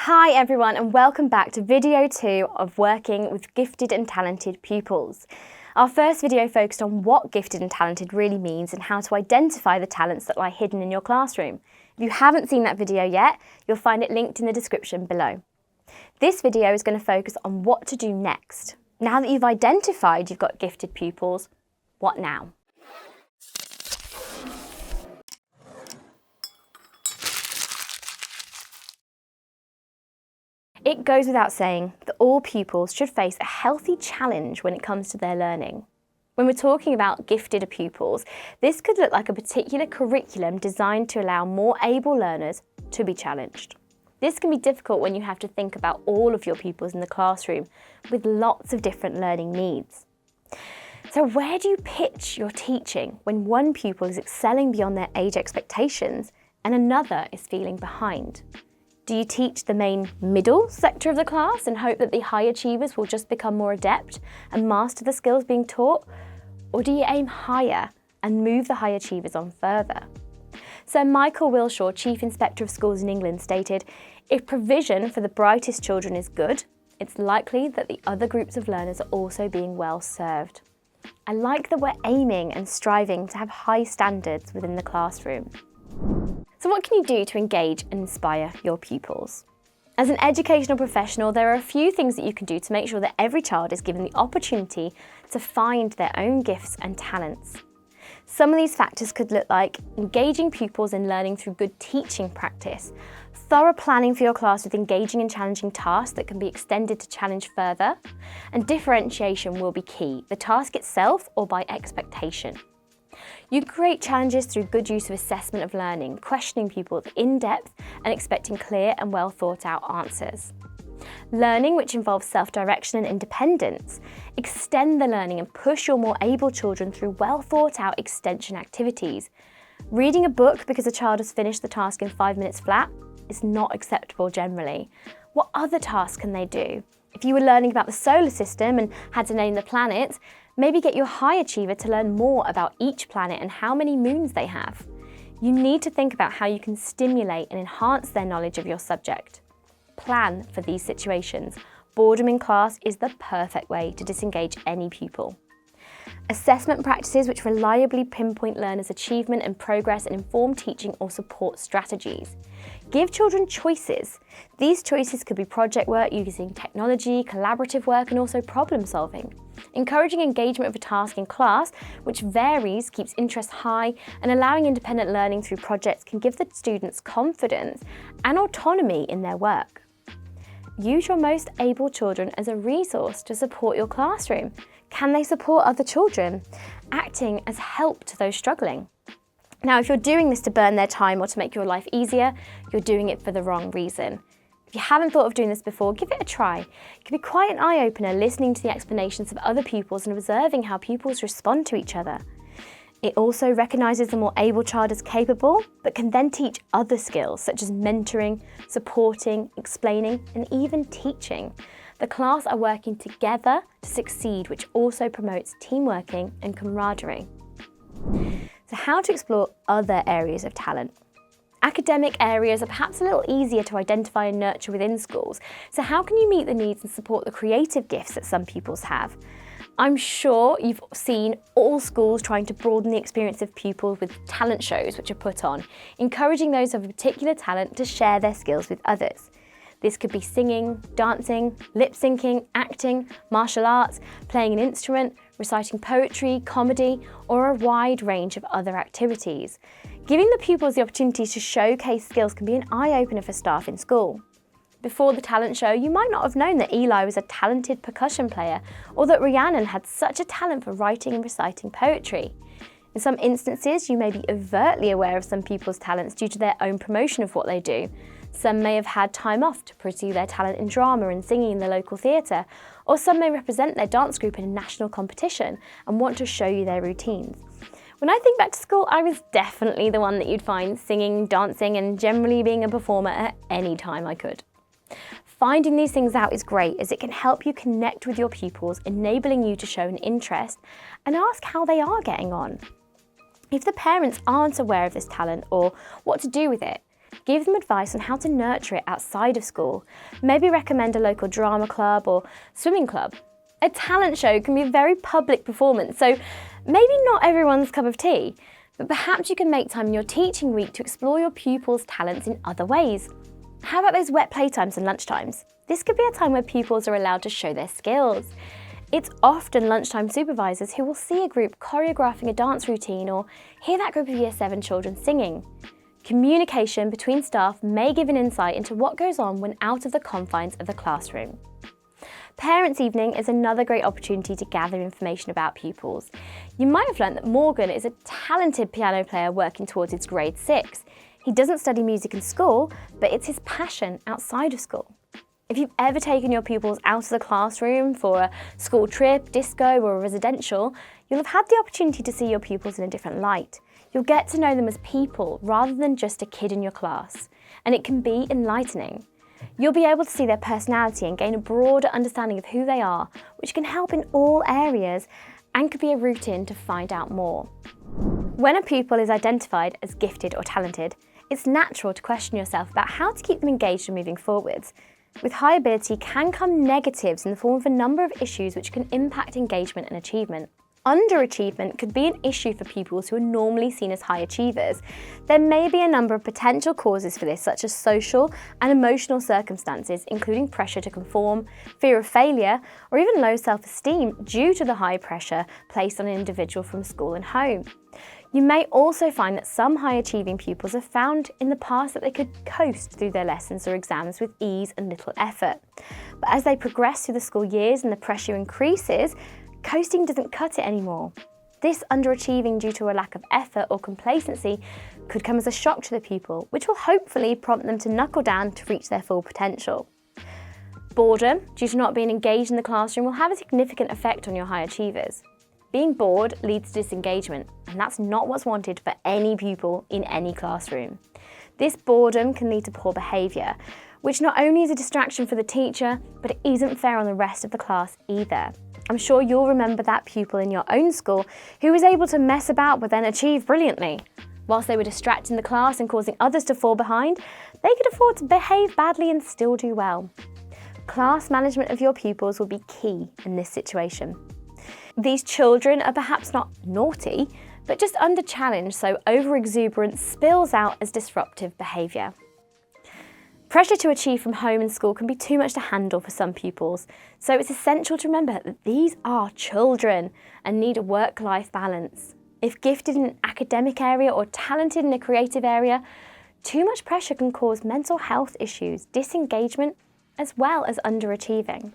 Hi everyone and welcome back to video 2 of working with gifted and talented pupils. Our first video focused on what gifted and talented really means and how to identify the talents that lie hidden in your classroom. If you haven't seen that video yet, you'll find it linked in the description below. This video is going to focus on what to do next. Now that you've identified you've got gifted pupils, what now? It goes without saying that all pupils should face a healthy challenge when it comes to their learning. When we're talking about gifted pupils, this could look like a particular curriculum designed to allow more able learners to be challenged. This can be difficult when you have to think about all of your pupils in the classroom with lots of different learning needs. So where do you pitch your teaching when one pupil is excelling beyond their age expectations and another is feeling behind? Do you teach the main middle sector of the class and hope that the high achievers will just become more adept and master the skills being taught? Or do you aim higher and move the high achievers on further? Sir Michael Wilshaw, Chief Inspector of Schools in England, stated, "If provision for the brightest children is good, it's likely that the other groups of learners are also being well served." I like that we're aiming and striving to have high standards within the classroom. So what can you do to engage and inspire your pupils? As an educational professional, there are a few things that you can do to make sure that every child is given the opportunity to find their own gifts and talents. Some of these factors could look like engaging pupils in learning through good teaching practice, thorough planning for your class with engaging and challenging tasks that can be extended to challenge further, and differentiation will be key, the task itself or by expectation. You create challenges through good use of assessment of learning, questioning pupils in depth and expecting clear and well thought out answers. Learning, which involves self-direction and independence, extend the learning and push your more able children through well thought out extension activities. Reading a book because a child has finished the task in 5 minutes flat is not acceptable generally. What other tasks can they do? If you were learning about the solar system and had to name the planets, maybe get your high achiever to learn more about each planet and how many moons they have. You need to think about how you can stimulate and enhance their knowledge of your subject. Plan for these situations. Boredom in class is the perfect way to disengage any pupil. Assessment practices which reliably pinpoint learners' achievement and progress and inform teaching or support strategies. Give children choices. These choices could be project work using technology, collaborative work and also problem solving. Encouraging engagement of a task in class, which varies, keeps interest high, and allowing independent learning through projects can give the students confidence and autonomy in their work. Use your most able children as a resource to support your classroom. Can they support other children? Acting as help to those struggling. Now, if you're doing this to burn their time or to make your life easier, you're doing it for the wrong reason. If you haven't thought of doing this before, give it a try. It can be quite an eye-opener listening to the explanations of other pupils and observing how pupils respond to each other. It also recognises the more able child as capable, but can then teach other skills such as mentoring, supporting, explaining, and even teaching. The class are working together to succeed, which also promotes teamworking and camaraderie. So how to explore other areas of talent? Academic areas are perhaps a little easier to identify and nurture within schools. So how can you meet the needs and support the creative gifts that some pupils have? I'm sure you've seen all schools trying to broaden the experience of pupils with talent shows which are put on, encouraging those of a particular talent to share their skills with others. This could be singing, dancing, lip syncing, acting, martial arts, playing an instrument, reciting poetry, comedy, or a wide range of other activities. Giving the pupils the opportunity to showcase skills can be an eye-opener for staff in school. Before the talent show, you might not have known that Eli was a talented percussion player or that Rhiannon had such a talent for writing and reciting poetry. In some instances, you may be overtly aware of some people's talents due to their own promotion of what they do. Some may have had time off to pursue their talent in drama and singing in the local theatre, or some may represent their dance group in a national competition and want to show you their routines. When I think back to school, I was definitely the one that you'd find singing, dancing, and generally being a performer at any time I could. Finding these things out is great as it can help you connect with your pupils, enabling you to show an interest and ask how they are getting on. If the parents aren't aware of this talent or what to do with it, Give them advice on how to nurture it outside of school. Maybe recommend a local drama club or swimming club. A talent show can be a very public performance, so maybe not everyone's cup of tea, but perhaps you can make time in your teaching week to explore your pupils' talents in other ways. How about those wet playtimes and lunchtimes? This could be a time where pupils are allowed to show their skills. It's often lunchtime supervisors who will see a group choreographing a dance routine or hear that group of Year 7 children singing. Communication between staff may give an insight into what goes on when out of the confines of the classroom. Parents' evening is another great opportunity to gather information about pupils. You might have learnt that Morgan is a talented piano player working towards his grade 6. He doesn't study music in school, but it's his passion outside of school. If you've ever taken your pupils out of the classroom for a school trip, disco or a residential, you'll have had the opportunity to see your pupils in a different light. You'll get to know them as people rather than just a kid in your class, and it can be enlightening. You'll be able to see their personality and gain a broader understanding of who they are, which can help in all areas and could be a route in to find out more. When a pupil is identified as gifted or talented, it's natural to question yourself about how to keep them engaged and moving forwards. With high ability can come negatives in the form of a number of issues which can impact engagement and achievement. Underachievement could be an issue for pupils who are normally seen as high achievers. There may be a number of potential causes for this, such as social and emotional circumstances, including pressure to conform, fear of failure, or even low self-esteem due to the high pressure placed on an individual from school and home. You may also find that some high-achieving pupils have found in the past that they could coast through their lessons or exams with ease and little effort. But as they progress through the school years and the pressure increases, coasting doesn't cut it anymore. This underachieving due to a lack of effort or complacency could come as a shock to the pupil, which will hopefully prompt them to knuckle down to reach their full potential. Boredom, due to not being engaged in the classroom, will have a significant effect on your high achievers. Being bored leads to disengagement, and that's not what's wanted for any pupil in any classroom. This boredom can lead to poor behaviour, which not only is a distraction for the teacher, but it isn't fair on the rest of the class either. I'm sure you'll remember that pupil in your own school who was able to mess about but then achieve brilliantly. Whilst they were distracting the class and causing others to fall behind, they could afford to behave badly and still do well. Class management of your pupils will be key in this situation. These children are perhaps not naughty, but just under challenge, so over-exuberance spills out as disruptive behaviour. Pressure to achieve from home and school can be too much to handle for some pupils, so it's essential to remember that these are children and need a work-life balance. If gifted in an academic area or talented in a creative area, too much pressure can cause mental health issues, disengagement, as well as underachieving.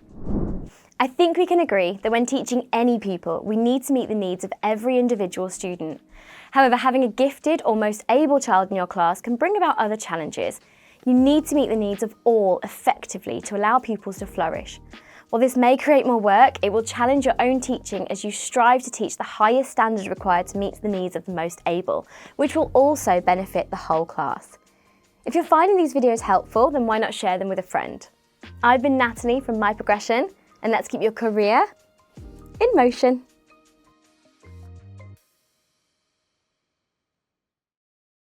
I think we can agree that when teaching any pupil, we need to meet the needs of every individual student. However, having a gifted or most able child in your class can bring about other challenges. You need to meet the needs of all effectively to allow pupils to flourish. While this may create more work, it will challenge your own teaching as you strive to teach the highest standards required to meet the needs of the most able, which will also benefit the whole class. If you're finding these videos helpful, then why not share them with a friend? I've been Natalie from My Progression, and let's keep your career in motion.